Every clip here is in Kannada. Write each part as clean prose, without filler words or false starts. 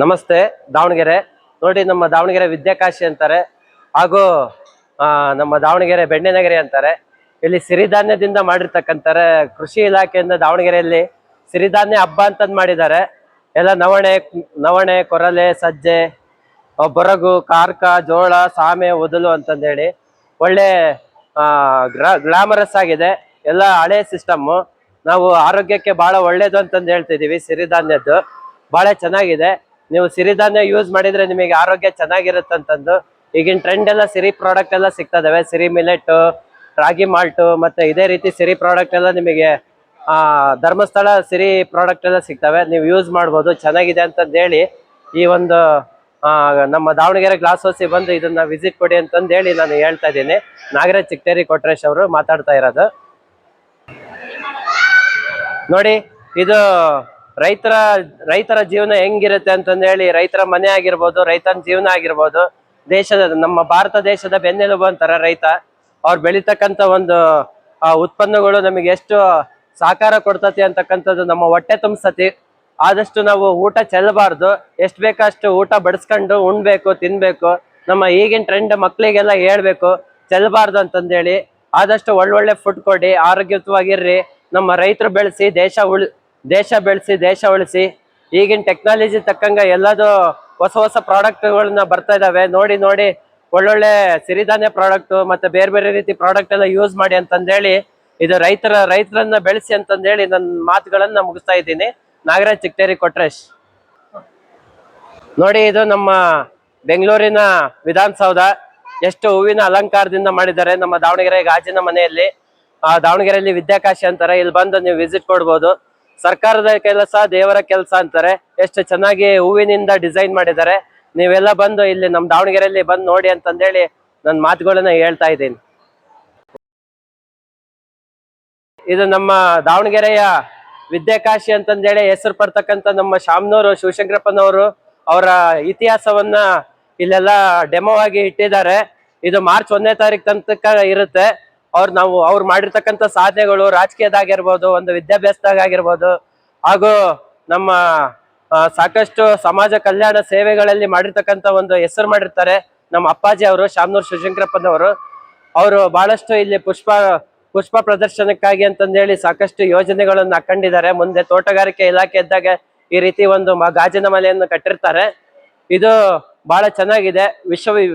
ನಮಸ್ತೆ ದಾವಣಗೆರೆ. ನೋಡಿ, ನಮ್ಮ ದಾವಣಗೆರೆ ವಿದ್ಯಾಕಾಶಿ ಅಂತಾರೆ, ಹಾಗೂ ನಮ್ಮ ದಾವಣಗೆರೆ ಬೆಣ್ಣೆನಗರಿ ಅಂತಾರೆ. ಇಲ್ಲಿ ಸಿರಿಧಾನ್ಯದಿಂದ ಮಾಡಿರ್ತಕ್ಕಂತಾರೆ. ಕೃಷಿ ಇಲಾಖೆಯಿಂದ ದಾವಣಗೆರೆಯಲ್ಲಿ ಸಿರಿಧಾನ್ಯ ಹಬ್ಬ ಅಂತಂದು ಮಾಡಿದ್ದಾರೆ. ಎಲ್ಲ ನವಣೆ, ಕೊರಲೆ, ಸಜ್ಜೆ, ಬೊರಗು, ಕಾರ್ಕ, ಜೋಳ, ಸಾಮೆ, ಉದಲು ಅಂತಂದೇಳಿ ಒಳ್ಳೆ ಗ್ಲಾಮರಸ್ ಆಗಿದೆ. ಎಲ್ಲ ಹಳೆ ಸಿಸ್ಟಮ್ಮು. ನಾವು ಆರೋಗ್ಯಕ್ಕೆ ಬಹಳ ಒಳ್ಳೇದು ಅಂತಂದು ಹೇಳ್ತಿದೀವಿ. ಸಿರಿಧಾನ್ಯದ್ದು ಬಹಳ ಚೆನ್ನಾಗಿದೆ. ನೀವು ಸಿರಿಧಾನ್ಯ ಯೂಸ್ ಮಾಡಿದ್ರೆ ನಿಮಗೆ ಆರೋಗ್ಯ ಚೆನ್ನಾಗಿರುತ್ತಂತಂದು ಈಗಿನ ಟ್ರೆಂಡ್ ಎಲ್ಲ ಸಿರಿ ಪ್ರಾಡಕ್ಟ್ ಎಲ್ಲ ಸಿಗ್ತದವೆ. ಸಿರಿ ಮಿಲೆಟ್, ರಾಗಿ ಮಾಲ್ಟು, ಮತ್ತೆ ಇದೇ ರೀತಿ ಸಿರಿ ಪ್ರಾಡಕ್ಟ್ ಎಲ್ಲ ನಿಮಗೆ ಧರ್ಮಸ್ಥಳ ಸಿರಿ ಪ್ರಾಡಕ್ಟ್ ಎಲ್ಲ ಸಿಗ್ತವೆ. ನೀವು ಯೂಸ್ ಮಾಡ್ಬೋದು, ಚೆನ್ನಾಗಿದೆ ಅಂತಂದು ಹೇಳಿ ಈ ಒಂದು ನಮ್ಮ ದಾವಣಗೆರೆ ಗ್ಲಾಸ್ ಹೌಸಿ ಬಂದು ಇದನ್ನ ವಿಸಿಟ್ ಕೊಡಿ ಅಂತಂದು ಹೇಳಿ ನಾನು ಹೇಳ್ತಾ ಇದ್ದೀನಿ. ನಾಗರಾಜ್ ಚಿಕ್ಕಟೇರಿ ಕೊಟ್ರೇಶ್ ಅವರು ಮಾತಾಡ್ತಾ ಇರೋದು. ನೋಡಿ, ಇದು ರೈತರ ಜೀವನ ಹೆಂಗಿರುತ್ತೆ ಅಂತಂದು ಹೇಳಿ, ರೈತರ ಮನೆ ಆಗಿರ್ಬೋದು, ರೈತನ ಜೀವನ ಆಗಿರ್ಬೋದು, ನಮ್ಮ ಭಾರತ ದೇಶದ ಬೆನ್ನೆಲುಬು ಅಂತಾರೆ ರೈತ. ಅವ್ರು ಬೆಳಿತಕ್ಕಂಥ ಒಂದು ಉತ್ಪನ್ನಗಳು ನಮಗೆ ಎಷ್ಟು ಸಹಕಾರ ಕೊಡ್ತತಿ ಅಂತಕ್ಕಂಥದ್ದು ನಮ್ಮ ಹೊಟ್ಟೆ ತುಂಬಿಸತಿ. ಆದಷ್ಟು ನಾವು ಊಟ ಚೆಲ್ಲಬಾರ್ದು, ಎಷ್ಟು ಬೇಕಷ್ಟು ಊಟ ಬಡಿಸ್ಕೊಂಡು ಉಣ್ಬೇಕು, ತಿನ್ಬೇಕು. ನಮ್ಮ ಈಗಿನ ಟ್ರೆಂಡ್ ಮಕ್ಳಿಗೆಲ್ಲ ಹೇಳ್ಬೇಕು, ಚೆಲ್ಲಬಾರ್ದು ಅಂತಂದೇಳಿ. ಆದಷ್ಟು ಒಳ್ಳೊಳ್ಳೆ ಫುಡ್ ಕೊಡಿ, ಆರೋಗ್ಯಯುತವಾಗಿರ್ರಿ. ನಮ್ಮ ರೈತರು ಬೆಳೆಸಿ ದೇಶ ಬೆಳೆಸಿ, ದೇಶ ಉಳಿಸಿ. ಈಗಿನ ಟೆಕ್ನಾಲಜಿ ತಕ್ಕಂಗ ಎಲ್ಲದೂ ಹೊಸ ಪ್ರಾಡಕ್ಟ್ಗಳನ್ನ ಬರ್ತಾ ಇದಾವೆ. ನೋಡಿ ಒಳ್ಳೊಳ್ಳೆ ಸಿರಿಧಾನ್ಯ ಪ್ರಾಡಕ್ಟ್ ಮತ್ತೆ ಬೇರೆ ಬೇರೆ ರೀತಿ ಪ್ರಾಡಕ್ಟ್ ಎಲ್ಲ ಯೂಸ್ ಮಾಡಿ ಅಂತಂದೇಳಿ, ಇದು ರೈತರನ್ನ ಬೆಳೆಸಿ ಅಂತಂದೇಳಿ ನನ್ನ ಮಾತುಗಳನ್ನ ಮುಗಿಸ್ತಾ ಇದ್ದೀನಿ. ನಾಗರಾಜ್ ಚಿಕ್ಕಟೇರಿ ಕೊಟ್ರೇಶ್. ನೋಡಿ, ಇದು ನಮ್ಮ ಬೆಂಗಳೂರಿನ ವಿಧಾನಸೌಧ. ಎಷ್ಟು ಹೂವಿನ ಅಲಂಕಾರದಿಂದ ಮಾಡಿದ್ದಾರೆ ನಮ್ಮ ದಾವಣಗೆರೆ ಗಾಜಿನ ಮನೆಯಲ್ಲಿ. ದಾವಣಗೆರೆಯಲ್ಲಿ ವಿದ್ಯಾಕಾಶಿ ಅಂತಾರೆ. ಇಲ್ಲಿ ಬಂದು ನೀವು ವಿಸಿಟ್ ಕೊಡ್ಬೋದು. ಸರ್ಕಾರದ ಕೆಲಸ, ದೇವರ ಕೆಲಸ ಅಂತಾರೆ. ಎಷ್ಟು ಚೆನ್ನಾಗಿ ಹೂವಿನಿಂದ ಡಿಸೈನ್ ಮಾಡಿದ್ದಾರೆ. ನೀವೆಲ್ಲ ಬಂದು ಇಲ್ಲಿ ನಮ್ಮ ದಾವಣಗೆರೆಯಲ್ಲಿ ಬಂದು ನೋಡಿ ಅಂತಂದೇಳಿ ನನ್ನ ಮಾತುಗಳನ್ನ ಹೇಳ್ತಾ ಇದ್ದೀನಿ. ಇದು ನಮ್ಮ ದಾವಣಗೆರೆಯ ವಿದ್ಯಾಕಾಶಿ ಅಂತಂದೇಳಿ ಹೆಸರು ಪಡ್ತಕ್ಕಂಥ ನಮ್ಮ ಶಾಮನೂರು ಶಿವಶಂಕರಪ್ಪನವರು ಅವರ ಇತಿಹಾಸವನ್ನ ಇಲ್ಲೆಲ್ಲ ಡೆಮೋ ಆಗಿ ಇಟ್ಟಿದ್ದಾರೆ. ಇದು ಮಾರ್ಚ್ 1ನೇ ತಾರೀಕು ತನಕ ಇರುತ್ತೆ. ಅವ್ರು ಮಾಡಿರ್ತಕ್ಕಂಥ ಸಾಧನೆಗಳು ರಾಜಕೀಯದಾಗಿರ್ಬೋದು, ಒಂದು ವಿದ್ಯಾಭ್ಯಾಸದಾಗಿರ್ಬೋದು, ಹಾಗೂ ನಮ್ಮ ಸಾಕಷ್ಟು ಸಮಾಜ ಕಲ್ಯಾಣ ಸೇವೆಗಳಲ್ಲಿ ಮಾಡಿರ್ತಕ್ಕಂಥ ಒಂದು ಹೆಸರು ಮಾಡಿರ್ತಾರೆ ನಮ್ಮ ಅಪ್ಪಾಜಿ ಅವರು, ಶಾಮನೂರು ಶಿವಶಂಕರಪ್ಪನವರು. ಅವರು ಬಹಳಷ್ಟು ಇಲ್ಲಿ ಪುಷ್ಪ ಪ್ರದರ್ಶನಕ್ಕಾಗಿ ಅಂತಂದೇಳಿ ಸಾಕಷ್ಟು ಯೋಜನೆಗಳನ್ನು ಹಾಕೊಂಡಿದ್ದಾರೆ. ಮುಂದೆ ತೋಟಗಾರಿಕೆ ಇಲಾಖೆ ಇದ್ದಾಗ ಈ ರೀತಿ ಒಂದು ಗಾಜಿನ ಮನೆಯನ್ನು ಕಟ್ಟಿರ್ತಾರೆ. ಇದು ಬಹಳ ಚೆನ್ನಾಗಿದೆ.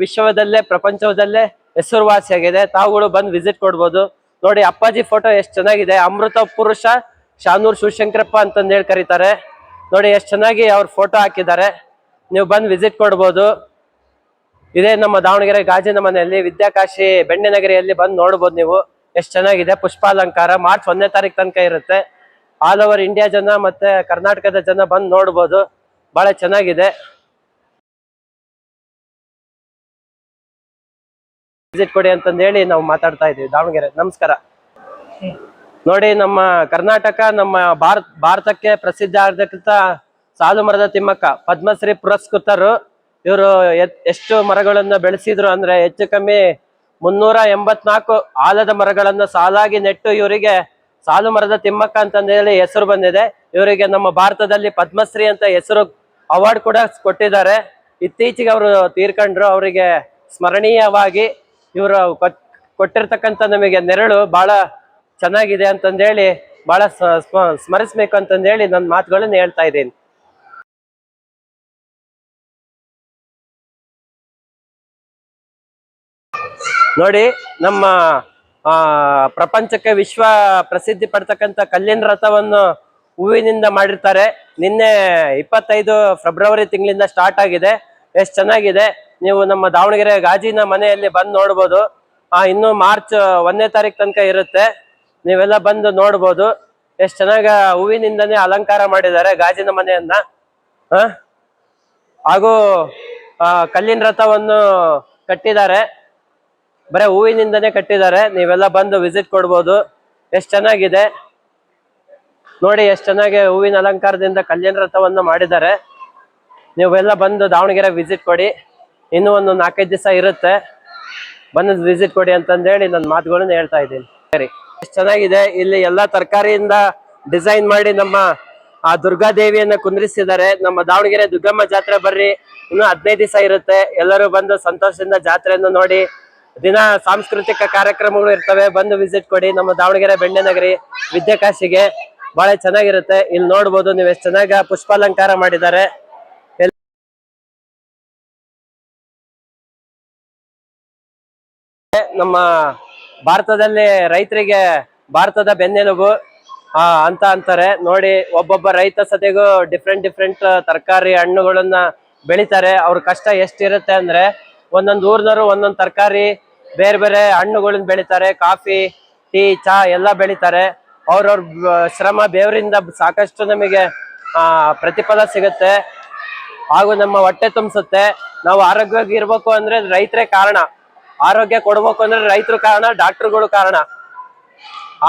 ವಿಶ್ವದಲ್ಲೇ ಪ್ರಪಂಚದಲ್ಲೇ ಹೆಸರುವಾಸಿಯಾಗಿದೆ. ತಾವುಗಳು ಬಂದು ವಿಸಿಟ್ ಕೊಡ್ಬೋದು. ನೋಡಿ, ಅಪ್ಪಾಜಿ ಫೋಟೋ ಎಷ್ಟು ಚೆನ್ನಾಗಿದೆ. ಅಮೃತ ಪುರುಷ ಶಾಮನೂರು ಶಿವಶಂಕರಪ್ಪ ಅಂತಂದೇಳಿ ಕರೀತಾರೆ. ನೋಡಿ ಎಷ್ಟು ಚೆನ್ನಾಗಿ ಅವ್ರ ಫೋಟೋ ಹಾಕಿದ್ದಾರೆ. ನೀವು ಬಂದು ವಿಸಿಟ್ ಕೊಡ್ಬೋದು. ಇದೇ ನಮ್ಮ ದಾವಣಗೆರೆ ಗಾಜಿನ ಮನೆಯಲ್ಲಿ ವಿದ್ಯಾಕಾಶಿ ಬೆಣ್ಣೆನಗರಿಯಲ್ಲಿ ಬಂದು ನೋಡ್ಬೋದು. ನೀವು ಎಷ್ಟು ಚೆನ್ನಾಗಿದೆ. ಪುಷ್ಪಾಲಂಕಾರ ಮಾರ್ಚ್ 1ನೇ ತಾರೀಕು ತನಕ ಇರುತ್ತೆ. ಆಲ್ ಓವರ್ ಇಂಡಿಯಾ ಜನ ಮತ್ತೆ ಕರ್ನಾಟಕದ ಜನ ಬಂದು ನೋಡ್ಬೋದು. ಬಹಳ ಚೆನ್ನಾಗಿದೆ. ವಿಸಿಟ್ ಕೊಡಿ ಅಂತಂದೇಳಿ ನಾವು ಮಾತಾಡ್ತಾ ಇದೀವಿ ದಾವಣಗೆರೆ. ನಮಸ್ಕಾರ. ನೋಡಿ, ನಮ್ಮ ಕರ್ನಾಟಕ, ನಮ್ಮ ಭಾರತಕ್ಕೆ ಪ್ರಸಿದ್ಧ ಆಗಿರ್ತಕ್ಕಂಥ ಸಾಲು ಮರದ ತಿಮ್ಮಕ್ಕ ಪದ್ಮಶ್ರೀ ಪುರಸ್ಕೃತರು. ಇವರು ಎಷ್ಟು ಮರಗಳನ್ನ ಬೆಳೆಸಿದ್ರು ಅಂದ್ರೆ ಹೆಚ್ಚು ಕಮ್ಮಿ 384 ಆಲದ ಮರಗಳನ್ನ ಸಾಲಾಗಿ ನೆಟ್ಟು ಇವರಿಗೆ ಸಾಲು ಮರದ ತಿಮ್ಮಕ್ಕ ಅಂತಂದೇಳಿ ಹೆಸರು ಬಂದಿದೆ. ಇವರಿಗೆ ನಮ್ಮ ಭಾರತದಲ್ಲಿ ಪದ್ಮಶ್ರೀ ಅಂತ ಹೆಸರು ಅವಾರ್ಡ್ ಕೂಡ ಕೊಟ್ಟಿದ್ದಾರೆ. ಇತ್ತೀಚೆಗೆ ಅವರು ತೀರ್ಕೊಂಡ್ರು. ಅವರಿಗೆ ಸ್ಮರಣೀಯವಾಗಿ ಇವರು ಕೊಟ್ಟಿರ್ತಕ್ಕಂಥ ನಮಗೆ ನೆರಳು ಬಹಳ ಚೆನ್ನಾಗಿದೆ ಅಂತಂದೇಳಿ, ಬಹಳ ಸ್ಮರಿಸ್ಬೇಕು ಅಂತಂದೇಳಿ ನನ್ನ ಮಾತುಗಳನ್ನ ಹೇಳ್ತಾ ಇದ್ದೀನಿ. ನೋಡಿ, ನಮ್ಮ ಪ್ರಪಂಚಕ್ಕೆ ವಿಶ್ವ ಪ್ರಸಿದ್ಧಿ ಪಡ್ತಕ್ಕಂಥ ಕಲ್ಲಿನ ರಥವನ್ನು ಹೂವಿನಿಂದ ಮಾಡಿರ್ತಾರೆ. ನಿನ್ನೆ 25 ಫೆಬ್ರವರಿ ತಿಂಗಳಿಂದ ಸ್ಟಾರ್ಟ್ ಆಗಿದೆ. ಎಷ್ಟು ಚೆನ್ನಾಗಿದೆ. ನೀವು ನಮ್ಮ ದಾವಣಗೆರೆ ಗಾಜಿನ ಮನೆಯಲ್ಲಿ ಬಂದು ನೋಡ್ಬೋದು. ಇನ್ನು ಮಾರ್ಚ್ 1ನೇ ತಾರೀಕು ತನಕ ಇರುತ್ತೆ. ನೀವೆಲ್ಲ ಬಂದು ನೋಡ್ಬೋದು. ಎಷ್ಟು ಚೆನ್ನಾಗ ಹೂವಿನಿಂದನೇ ಅಲಂಕಾರ ಮಾಡಿದ್ದಾರೆ ಗಾಜಿನ ಮನೆಯನ್ನ. ಹಾಗೂ ಕಲ್ಲಿನ ರಥವನ್ನು ಕಟ್ಟಿದ್ದಾರೆ. ಬರೀ ಹೂವಿನಿಂದನೇ ಕಟ್ಟಿದ್ದಾರೆ. ನೀವೆಲ್ಲ ಬಂದು ವಿಸಿಟ್ ಕೊಡ್ಬೋದು. ಎಷ್ಟು ಚೆನ್ನಾಗಿದೆ ನೋಡಿ, ಎಷ್ಟು ಚೆನ್ನಾಗಿ ಹೂವಿನ ಅಲಂಕಾರದಿಂದ ಕಲ್ಲಿನ ರಥವನ್ನು ಮಾಡಿದ್ದಾರೆ. ನೀವೆಲ್ಲ ಬಂದು ದಾವಣಗೆರೆ ವಿಸಿಟ್ ಕೊಡಿ. ಇನ್ನೂ ಒಂದು 4-5 ದಿವಸ ಇರುತ್ತೆ. ಬಂದು ವಿಸಿಟ್ ಕೊಡಿ ಅಂತಂದೇಳಿ ನನ್ನ ಮಾತುಗಳನ್ನ ಹೇಳ್ತಾ ಇದ್ದೀನಿ. ಸರಿ, ಎಷ್ಟು ಚೆನ್ನಾಗಿದೆ. ಇಲ್ಲಿ ಎಲ್ಲಾ ತರಕಾರಿಯಿಂದ ಡಿಸೈನ್ ಮಾಡಿ ನಮ್ಮ ಆ ದುರ್ಗಾದೇವಿಯನ್ನ ಕುಂದ್ರಿಸಿದ್ದಾರೆ. ನಮ್ಮ ದಾವಣಗೆರೆ ದುರ್ಗಮ್ಮ ಜಾತ್ರೆ ಬರ್ರಿ, ಇನ್ನು 15 ದಿವಸ ಇರುತ್ತೆ. ಎಲ್ಲರೂ ಬಂದು ಸಂತೋಷದಿಂದ ಜಾತ್ರೆಯನ್ನು ನೋಡಿ. ದಿನ ಸಾಂಸ್ಕೃತಿಕ ಕಾರ್ಯಕ್ರಮಗಳು ಇರ್ತವೆ, ಬಂದು ವಿಸಿಟ್ ಕೊಡಿ ನಮ್ಮ ದಾವಣಗೆರೆ ಬೆಣ್ಣೆನಗರಿ ವಿದ್ಯಾಕಾಶಿಗೆ. ಬಹಳ ಚೆನ್ನಾಗಿರುತ್ತೆ. ಇಲ್ಲಿ ನೋಡ್ಬೋದು ನೀವು ಎಷ್ಟು ಚೆನ್ನಾಗಿ ಪುಷ್ಪಾಲಂಕಾರ ಮಾಡಿದ್ದಾರೆ. ನಮ್ಮ ಭಾರತದಲ್ಲಿ ರೈತರಿಗೆ ಭಾರತದ ಬೆನ್ನೆಲುಬು ಅಂತ ಅಂತಾರೆ ನೋಡಿ. ಒಬ್ಬೊಬ್ಬ ರೈತ ಸತೆಗೂ ಡಿಫ್ರೆಂಟ್ ತರಕಾರಿ ಹಣ್ಣುಗಳನ್ನ ಬೆಳಿತಾರೆ. ಅವ್ರ ಕಷ್ಟ ಎಷ್ಟಿರುತ್ತೆ ಅಂದ್ರೆ, ಒಂದೊಂದು ಊರ್ನವರು ಒಂದೊಂದು ತರಕಾರಿ ಬೇರೆ ಬೇರೆ ಹಣ್ಣುಗಳನ್ನ ಬೆಳಿತಾರೆ. ಕಾಫಿ, ಟೀ, ಚಹಾ ಎಲ್ಲ ಬೆಳಿತಾರೆ. ಅವ್ರವ್ರ ಶ್ರಮ ಬೇವರಿಂದ ಸಾಕಷ್ಟು ನಮಗೆ ಪ್ರತಿಫಲ ಸಿಗುತ್ತೆ, ಹಾಗೂ ನಮ್ಮ ಹೊಟ್ಟೆ ತುಂಬಿಸುತ್ತೆ. ನಾವು ಆರೋಗ್ಯವಾಗಿ ಇರ್ಬೇಕು ಅಂದ್ರೆ ರೈತರೇ ಕಾರಣ, ಆರೋಗ್ಯ ಕೊಡ್ಬೇಕು ಅಂದ್ರೆ ರೈತರು ಕಾರಣ, ಡಾಕ್ಟರ್ಗಳು ಕಾರಣ.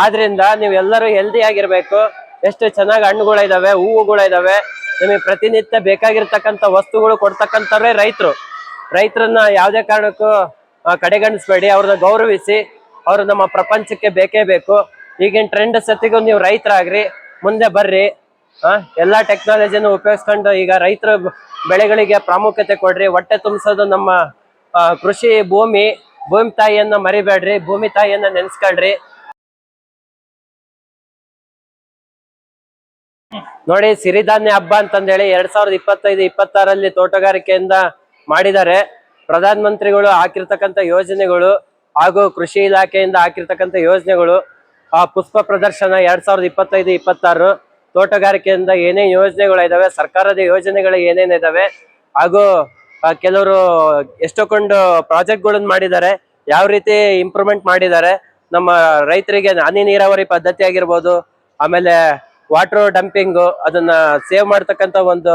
ಆದ್ರಿಂದ ನೀವೆಲ್ಲರೂ ಹೆಲ್ದಿ ಆಗಿರ್ಬೇಕು. ಎಷ್ಟು ಚೆನ್ನಾಗಿ ಹಣ್ಣುಗಳಿದಾವೆ, ಹೂವುಗಳಿದಾವೆ. ನಿಮಗೆ ಪ್ರತಿನಿತ್ಯ ಬೇಕಾಗಿರ್ತಕ್ಕಂಥ ವಸ್ತುಗಳು ಕೊಡ್ತಕ್ಕಂಥವ್ರೆ ರೈತರು. ರೈತರನ್ನ ಯಾವುದೇ ಕಾರಣಕ್ಕೂ ಕಡೆಗಣಿಸ್ಬೇಡಿ, ಅವ್ರನ್ನ ಗೌರವಿಸಿ. ಅವರು ನಮ್ಮ ಪ್ರಪಂಚಕ್ಕೆ ಬೇಕೇ ಬೇಕು. ಈಗಿನ ಟ್ರೆಂಡ್ ಸತಿಗೂ ನೀವು ರೈತರಾಗ್ರಿ, ಮುಂದೆ ಬರ್ರಿ. ಎಲ್ಲಾ ಟೆಕ್ನಾಲಜಿನ ಉಪಯೋಗಿಸ್ಕೊಂಡು ಈಗ ರೈತರ ಬೆಳೆಗಳಿಗೆ ಪ್ರಾಮುಖ್ಯತೆ ಕೊಡ್ರಿ. ಹೊಟ್ಟೆ ತುಂಬಿಸೋದು ನಮ್ಮ ಕೃಷಿ ಭೂಮಿ ತಾಯಿಯನ್ನ ಮರಿಬೇಡ್ರಿ, ಭೂಮಿ ತಾಯಿಯನ್ನ ನೆನ್ಸ್ಕೊಳ್ರಿ. ನೋಡಿ, ಸಿರಿಧಾನ್ಯ ಹಬ್ಬ ಅಂತಂದೇಳಿ 2025-26 ತೋಟಗಾರಿಕೆಯಿಂದ ಮಾಡಿದ್ದಾರೆ. ಪ್ರಧಾನ ಮಂತ್ರಿಗಳು ಹಾಕಿರ್ತಕ್ಕಂಥ ಯೋಜನೆಗಳು ಹಾಗೂ ಕೃಷಿ ಇಲಾಖೆಯಿಂದ ಹಾಕಿರ್ತಕ್ಕಂಥ ಯೋಜನೆಗಳು, ಪುಷ್ಪ ಪ್ರದರ್ಶನ 2025-26 ತೋಟಗಾರಿಕೆಯಿಂದ ಏನೇನ್ ಯೋಜನೆಗಳಿದಾವೆ, ಸರ್ಕಾರದ ಯೋಜನೆಗಳು ಏನೇನಿದಾವೆ, ಹಾಗೂ ಕೆಲವರು ಎಷ್ಟೊಂದು ಪ್ರಾಜೆಕ್ಟ್ಗಳನ್ನ ಮಾಡಿದ್ದಾರೆ. ಯಾವ ರೀತಿ ಇಂಪ್ರೂವ್ಮೆಂಟ್ ಮಾಡಿದ್ದಾರೆ, ನಮ್ಮ ರೈತರಿಗೆ ಹನಿ ನೀರಾವರಿ ಪದ್ಧತಿ ಆಗಿರ್ಬೋದು, ಆಮೇಲೆ ವಾಟರ್ ಡಂಪಿಂಗ್ ಅದನ್ನ ಸೇವ್ ಮಾಡ್ತಕ್ಕಂಥ ಒಂದು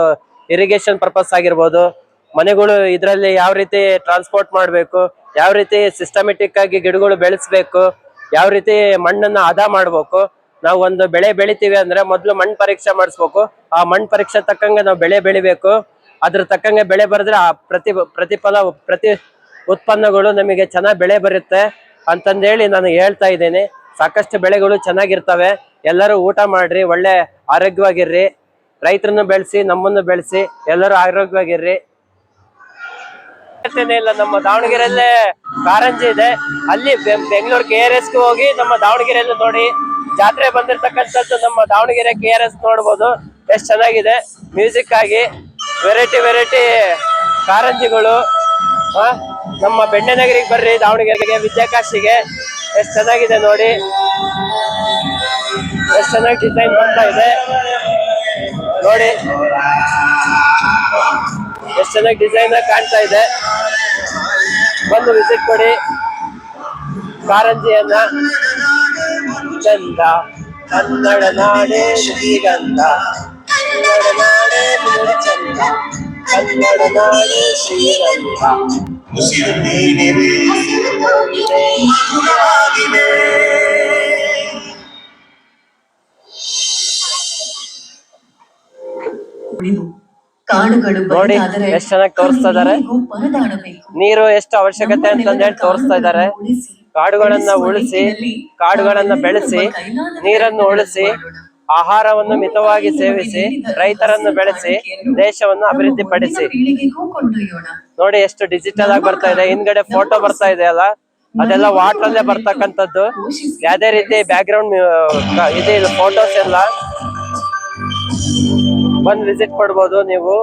ಇರಿಗೇಷನ್ ಪರ್ಪಸ್ ಆಗಿರ್ಬೋದು, ಮನೆಗಳು ಇದರಲ್ಲಿ ಯಾವ ರೀತಿ ಟ್ರಾನ್ಸ್ಪೋರ್ಟ್ ಮಾಡಬೇಕು, ಯಾವ ರೀತಿ ಸಿಸ್ಟಮೆಟಿಕ್ ಆಗಿ ಗಿಡಗಳು ಬೆಳೆಸ್ಬೇಕು, ಯಾವ ರೀತಿ ಮಣ್ಣನ್ನ ಹದ ಮಾಡ್ಬೇಕು. ನಾವು ಒಂದು ಬೆಳೆ ಬೆಳಿತೀವಿ ಅಂದ್ರೆ ಮೊದಲು ಮಣ್ಣು ಪರೀಕ್ಷೆ ಮಾಡಿಸ್ಬೇಕು. ಆ ಮಣ್ಣು ಪರೀಕ್ಷೆ ತಕ್ಕಂಗೆ ನಾವು ಬೆಳೆ ಬೆಳಿಬೇಕು. ಅದ್ರ ತಕ್ಕಂಗೆ ಬೆಳೆ ಬರೆದ್ರೆ ಆ ಪ್ರತಿಫಲ ಉತ್ಪನ್ನಗಳು ನಮಗೆ ಚೆನ್ನಾಗಿ ಬೆಳೆ ಬರುತ್ತೆ ಅಂತಂದೇಳಿ ನಾನು ಹೇಳ್ತಾ ಇದ್ದೇನೆ. ಸಾಕಷ್ಟು ಬೆಳೆಗಳು ಚೆನ್ನಾಗಿರ್ತವೆ. ಎಲ್ಲರೂ ಊಟ ಮಾಡ್ರಿ, ಒಳ್ಳೆ ಆರೋಗ್ಯವಾಗಿರ್ರಿ, ರೈತರನ್ನು ಬೆಳೆಸಿ, ನಮ್ಮನ್ನು ಬೆಳೆಸಿ, ಎಲ್ಲರೂ ಆರೋಗ್ಯವಾಗಿರ್ರಿ. ಇಲ್ಲ, ನಮ್ಮ ದಾವಣಗೆರೆಯಲ್ಲೇ ಕಾರಂಜಿ ಇದೆ, ಅಲ್ಲಿ ಬೆಂಗಳೂರು KRS ಹೋಗಿ ನಮ್ಮ ದಾವಣಗೆರೆಯಲ್ಲಿ ನೋಡಿ. ಜಾತ್ರೆ ಬಂದಿರ್ತಕ್ಕಂಥದ್ದು ನಮ್ಮ ದಾವಣಗೆರೆ KRS ನೋಡ್ಬೋದು, ಎಷ್ಟು ಚೆನ್ನಾಗಿದೆ. ಮ್ಯೂಸಿಕ್ ಆಗಿ ವೆರೈಟಿ ಕಾರಂಜಿಗಳು. ನಮ್ಮ ಬೆಣ್ಣೆನಗರಿಗೆ ಬರ್ರಿ, ದಾವಣಗೆರೆಗೆ ವಿದ್ಯಾಕಾಶಿಗೆ. ಎಷ್ಟು ಚೆನ್ನಾಗಿದೆ ನೋಡಿ, ಎಷ್ಟು ಚೆನ್ನಾಗಿ ಡಿಸೈನ್ ಬರ್ತಾ ಇದೆ ನೋಡಿ, ಎಷ್ಟು ಚೆನ್ನಾಗಿ ಡಿಸೈನ್ ಕಾಣ್ತಾ ಇದೆ. ಬಂದು ವಿಸಿಟ್ ಕೊಡಿ ಕಾರಂಜಿಯನ್ನ. ಚಂದ ಕನ್ನಡ ನಾಡೇ ಶ್ರೀಗಂಧ, ಕನ್ನಡ ನಾಡೇ ಚಂದ, ಕನ್ನಡ ನಾಡೇ ಶ್ರೀಗಂಧ. ನೋಡಿ ಎಷ್ಟು ಚೆನ್ನಾಗಿ ತೋರಿಸ್ತಾ ಇದಾರೆ. ನೀರು ಎಷ್ಟು ಅವಶ್ಯಕತೆ ಅಂತಂದೇಳಿ ತೋರಿಸ್ತಾ ಇದ್ದಾರೆ. ಕಾಡುಗಳನ್ನ ಉಳಿಸಿ, ಕಾಡುಗಳನ್ನ ಬೆಳೆಸಿ, ನೀರನ್ನು ಉಳಿಸಿ, ಆಹಾರವನ್ನು ಮಿತವಾಗಿ ಸೇವಿಸಿ, ರೈತರನ್ನು ಬೆಳೆಸಿ, ದೇಶವನ್ನು ಅಭಿವೃದ್ಧಿ ಪಡಿಸಿ. ನೋಡಿ ಎಷ್ಟು ಡಿಜಿಟಲ್ ಆಗಿ ಬರ್ತಾ ಇದೆ. ಹಿಂದ್ಗಡೆ ಫೋಟೋ ಬರ್ತಾ ಇದೆ ಅಲ್ಲ, ಅದೆಲ್ಲ ವಾಟರ್ ಅಲ್ಲೇ ಬರ್ತಕ್ಕಂಥದ್ದು. ಯಾವ್ದೇ ರೀತಿ ಬ್ಯಾಕ್ ಗ್ರೌಂಡ್ ಇದೆ, ಫೋಟೋಸ್ ಎಲ್ಲ ಬಂದು ವಿಸಿಟ್ ಕೊಡ್ಬೋದು ನೀವು.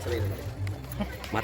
ಸಿಕ್ಕಿತ್ತು